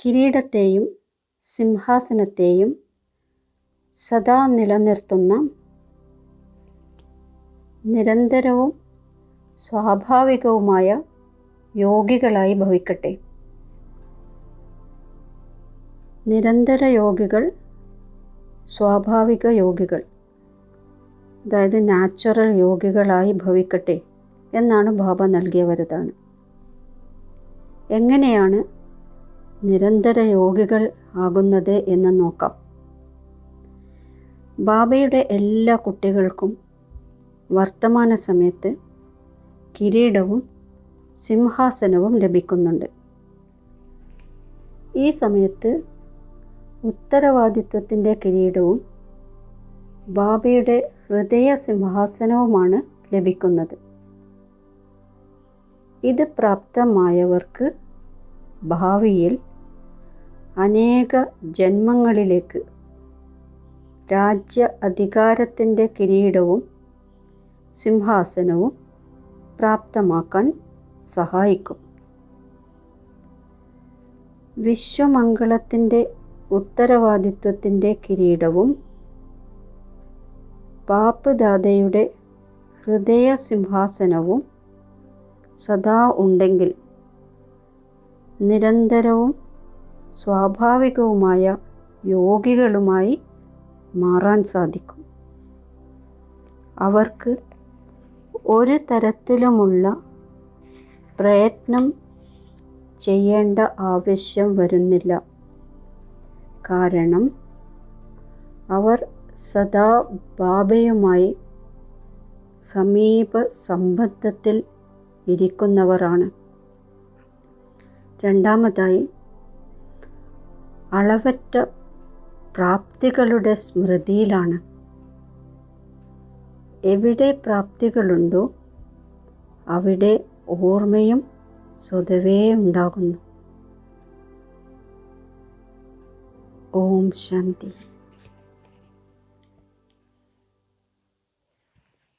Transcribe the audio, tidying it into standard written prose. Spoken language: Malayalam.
കിരീടത്തെയും സിംഹാസനത്തെയും സദാ നിലനിർത്തുന്ന നിരന്തരവും സ്വാഭാവികവുമായ യോഗികളായി ഭവിക്കട്ടെ. നിരന്തര യോഗികൾ, സ്വാഭാവിക യോഗികൾ, അതായത് നാച്ചുറൽ യോഗികളായി ഭവിക്കട്ടെ എന്നാണ് ബാബ നൽകിയ വരദാനം. എങ്ങനെയാണ് നിരന്തര യോഗികൾ ആകുന്നത് എന്ന് നോക്കാം. ബാബയുടെ എല്ലാ കുട്ടികൾക്കും വർത്തമാന സമയത്ത് കിരീടവും സിംഹാസനവും ലഭിക്കുന്നുണ്ട്. ഈ സമയത്ത് ഉത്തരവാദിത്വത്തിൻ്റെ കിരീടവും ബാബയുടെ ഹൃദയ സിംഹാസനവുമാണ് ലഭിക്കുന്നത്. ഇത് പ്രാപ്തമായവർക്ക് ഭാവിയിൽ അനേക ജന്മങ്ങളിലേക്ക് രാജ്യ അധികാരത്തിൻ്റെ കിരീടവും സിംഹാസനവും പ്രാപ്തമാക്കാൻ സഹായിക്കും. വിശ്വമംഗളത്തിൻ്റെ ഉത്തരവാദിത്വത്തിൻ്റെ കിരീടവും ബാപ്പ് ദാദയുടെ ഹൃദയ സിംഹാസനവും സദാ ഉണ്ടെങ്കിൽ നിരന്തരവും സ്വാഭാവികവുമായ യോഗികളുമായി മാറാൻ സാധിക്കും. അവർക്ക് ഒരു തരത്തിലുമുള്ള പ്രയത്നം ചെയ്യേണ്ട ആവശ്യം വരുന്നില്ല. കാരണം അവർ സദാ ബാബയുമായി സമീപ സംബന്ധത്തിൽ ഇരിക്കുന്നവരാണ്. രണ്ടാമതായി, അളവറ്റ പ്രാപ്തികളുടെ സ്മൃതിയിലാണ്. എവിടെ പ്രാപ്തികളുണ്ടോ അവിടെ ഓർമ്മയും സ്വതവേ ഉണ്ടാകുന്നു. ഓം ശാന്തി.